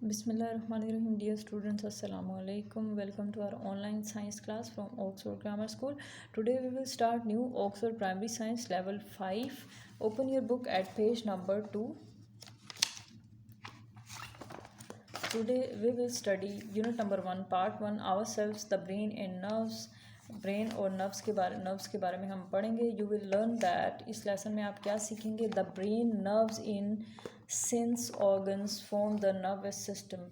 Bismillahirrahmanirrahim. Dear students, Assalamu alaikum. Welcome to our online science class from Oxford Grammar School. Today we will start new Oxford Primary Science Level 5. Open your book at page number 2. Today we will study unit number 1, part 1, ourselves, the brain and nerves. Brain और nerves के बारे में हम पढ़ेंगे. You will learn that. इस lesson में आप क्या सीखेंगे? The brain, nerves in sense organs form the nervous system.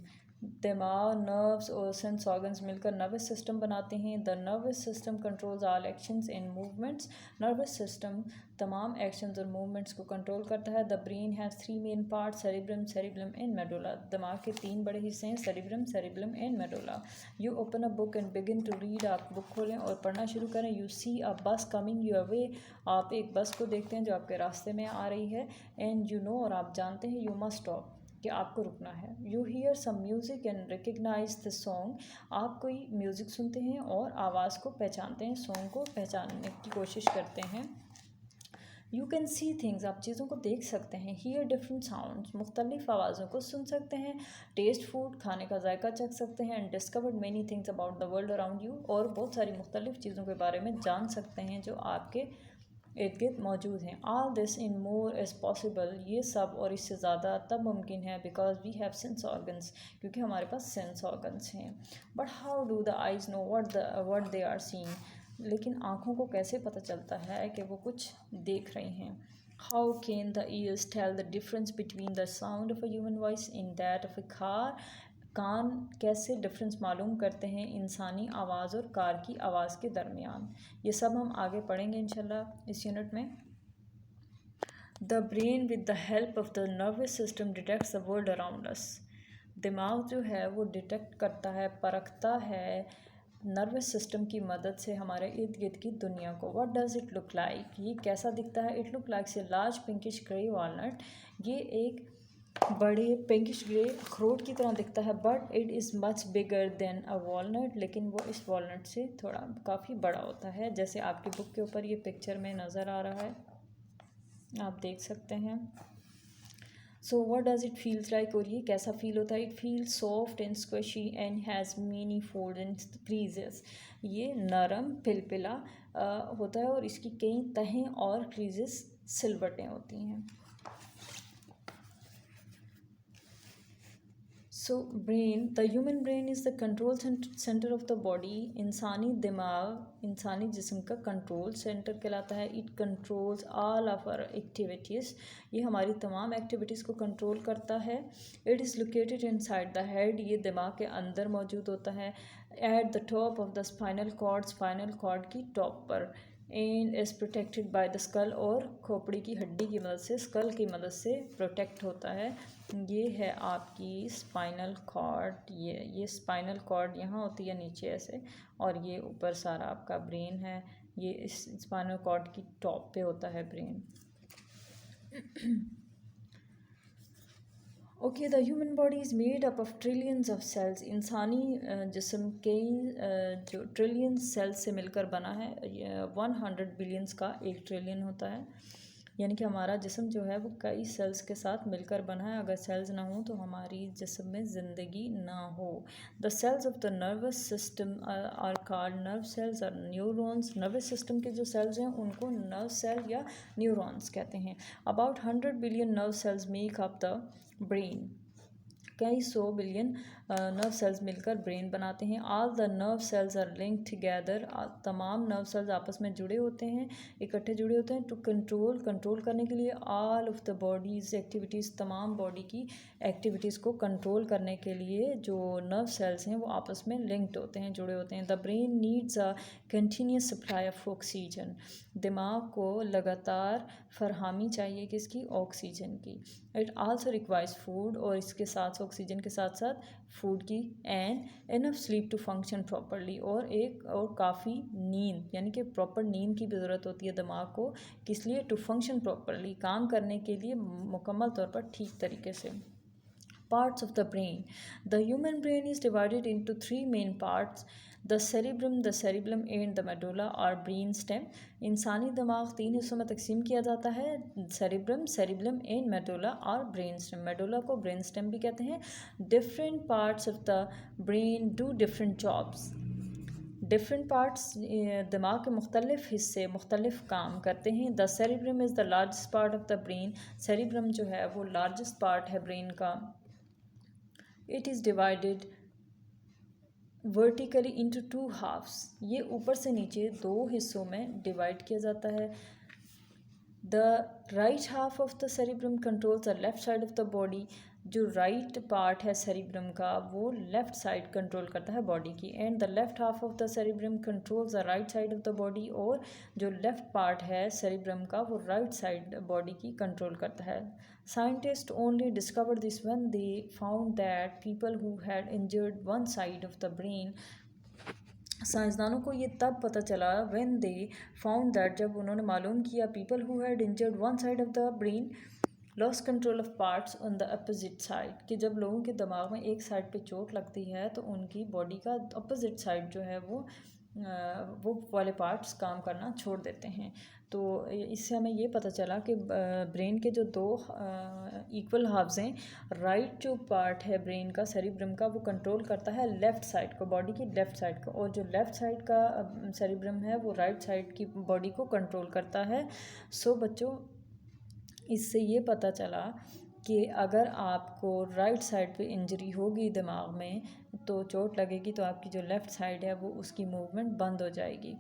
दिमाग, नर्व्स और सेंस ऑर्गन्स मिलकर नर्वस सिस्टम बनाते हैं. The nervous system controls all actions and movements. Nervous system तमाम एक्शंस और मूवमेंट्स को कंट्रोल करता है. The brain has 3 main part, cerebrum and medulla. दिमाग के 3 बड़े हिस्से हैं, cerebrum and medulla. You open a book and begin to read. आप बुक खोलें और पढ़ना शुरू करें. यू सी अ बस कमिंग योर वे. आप एक बस को देखते हैं जो आपके रास्ते में आ रही है. एंड यू नो, और आप जानते हैं, यू मस्ट स्टॉप, कि आपको रुकना है. You hear some music and recognise the song. आप कोई म्यूज़िक सुनते हैं और आवाज़ को पहचानते हैं, सॉन्ग को पहचानने की कोशिश करते हैं. You can see things. आप चीज़ों को देख सकते हैं. Hear different sounds. मुख्तलिफ आवाज़ों को सुन सकते हैं. Taste food. खाने का जायका चख सकते हैं. And discovered many things about the world around you. और बहुत सारी मुख्तलिफ चीज़ों के बारे में जान सकते हैं जो आपके इर्द गिर्द मौजूद हैं. All this in more is possible. ये सब और इससे ज़्यादा तब मुमकिन है because we have sense organs, क्योंकि हमारे पास सेंस ऑर्गन्स हैं. But how do the eyes know what they are seeing. लेकिन आँखों को कैसे पता चलता है कि वो कुछ देख रही हैं. How can the ears tell the difference between the sound of a human voice in that of a car. कान कैसे डिफरेंस मालूम करते हैं इंसानी आवाज़ और कार की आवाज़ के दरमियान. ये सब हम आगे पढ़ेंगे इंशाल्लाह इस यूनिट में. The brain with the help of the nervous system detects the world around us. दिमाग जो है वो डिटेक्ट करता है, परखता है नर्वस सिस्टम की मदद से हमारे इर्द गिर्द की दुनिया को. What does it look like. ये कैसा दिखता है? इट लुक लाइक से लार्ज पिंकिश ग्रे वॉलनट. ये एक बड़े पिंकिश ग्रे अखरोट की तरह दिखता है. But it is much bigger than a walnut. लेकिन वो इस वॉलनट से थोड़ा काफ़ी बड़ा होता है, जैसे आपकी बुक के ऊपर ये पिक्चर में नज़र आ रहा है, आप देख सकते हैं. So what does it feels like. और ये कैसा फील होता है? It feels soft and squishy and has many fold and creases. ये नरम पिलपिला होता है और इसकी कई तहें और क्रीजेस सिलवटें होती हैं. So brain, the human brain is the control centre of the body. इंसानी दिमाग इंसानी जिस्म का कंट्रोल सेंटर कहलाता है. It controls all of our activities. ये हमारी तमाम एक्टिविटीज़ को कंट्रोल करता है. It is located inside the head. ये दिमाग के अंदर मौजूद होता है. At the top of the spinal cord की टॉप पर. And is protected by the skull. और खोपड़ी की हड्डी की मदद से, स्कल की मदद से प्रोटेक्ट होता है. ये है आपकी स्पाइनल कॉर्ड. ये स्पाइनल कॉर्ड यहाँ होती है नीचे ऐसे, और ये ऊपर सारा आपका ब्रेन है. ये इस स्पाइनल कॉर्ड की टॉप पे होता है brain. Okay, the human body is made up of trillions of cells. इंसानी जिस्म कई जो ट्रिलियंस सेल्स से मिलकर बना है. 100 बिलियंस का 1 ट्रिलियन होता है. यानी कि हमारा जिस्म जो है वो कई सेल्स के साथ मिलकर बना है. अगर सेल्स ना हो तो हमारी जिस्म में ज़िंदगी ना हो. The cells of the nervous system are called nerve cells और न्यूरॉन्स. नर्वस सिस्टम के जो सेल्स हैं उनको नर्व सेल या न्यूरॉन्स कहते हैं. About 100 billion nerve cells make up the brain. कई 100 बिलियन नर्व सेल्स मिलकर ब्रेन बनाते हैं. All the nerve cells are linked together. तमाम नर्व सेल्स आपस में जुड़े होते हैं, इकट्ठे जुड़े होते हैं. टू कंट्रोल करने के लिए. All of the bodies activities. तमाम बॉडी की एक्टिविटीज़ को कंट्रोल करने के लिए जो नर्व सेल्स हैं वो आपस में लिंक्ड होते हैं, जुड़े होते हैं. The brain needs a continuous supply of oxygen. दिमाग को लगातार फरहमी चाहिए किसकी? ऑक्सीजन की. It also requires food. और इसके साथ ऑक्सीजन के साथ साथ फूड की. And enough sleep to function properly. और काफ़ी नींद, यानी कि प्रॉपर नींद की भी ज़रूरत होती है दिमाग को. किस लिए? टू फंक्शन प्रॉपरली, काम करने के लिए मुकम्मल तौर पर ठीक तरीके से. Parts of the brain. The human brain is divided into 3 main parts. The cerebrum and the medulla और ब्रेन स्टेम। इंसानी दिमाग 3 हिस्सों में तकसीम किया जाता है, सेरिब्रम एंड मेडुला और ब्रेन स्टेम। मेडुला को ब्रेन स्टेम भी कहते हैं। Different parts of the brain do different jobs. Different parts दिमाग के मुख्तलिफ हिस्से मुख्तलिफ काम करते हैं। The cerebrum is the largest part of the brain. Cerebrum जो है वो लार्जेस्ट पार्ट है ब्रेन का। It is divided vertically into 2 halfs. ये ऊपर से नीचे 2 हिस्सों में डिवाइड किया जाता है। The right half of the cerebrum controls the left side of the body. जो राइट पार्ट है सेरिब्रम का वो लेफ़्ट साइड कंट्रोल करता है बॉडी की। And the left half of the cerebrum controls the right side of the body. और जो left part है सेरिब्रम का वो राइट साइड बॉडी की कंट्रोल करता है। Scientist only discovered this when they found that people who had injured one side of the brain. साइंसदानों को ये तब पता चला व्हेन दे फाउंड दैट, जब उन्होंने मालूम किया people who had injured one side of the brain loss control of parts on the opposite side. कि जब लोगों के दिमाग में एक साइड पे चोट लगती है तो उनकी बॉडी का अपोजिट साइड जो है वो वाले पार्ट्स काम करना छोड़ देते हैं। तो इससे हमें ये पता चला कि ब्रेन के जो 2 इक्वल हाफ्स हैं, राइट जो पार्ट है ब्रेन का सेरिब्रम का वो कंट्रोल करता है लेफ़्ट साइड को, बॉडी की लेफ़्ट साइड को, और जो लेफ़्ट साइड का सेरिब्रम है वो राइट साइड की बॉडी को कंट्रोल करता है। सो बच्चों, इससे ये पता चला कि अगर आपको राइट साइड पे इंजरी होगी दिमाग में, तो चोट लगेगी तो आपकी जो लेफ़्ट साइड है वो उसकी मूवमेंट बंद हो जाएगी।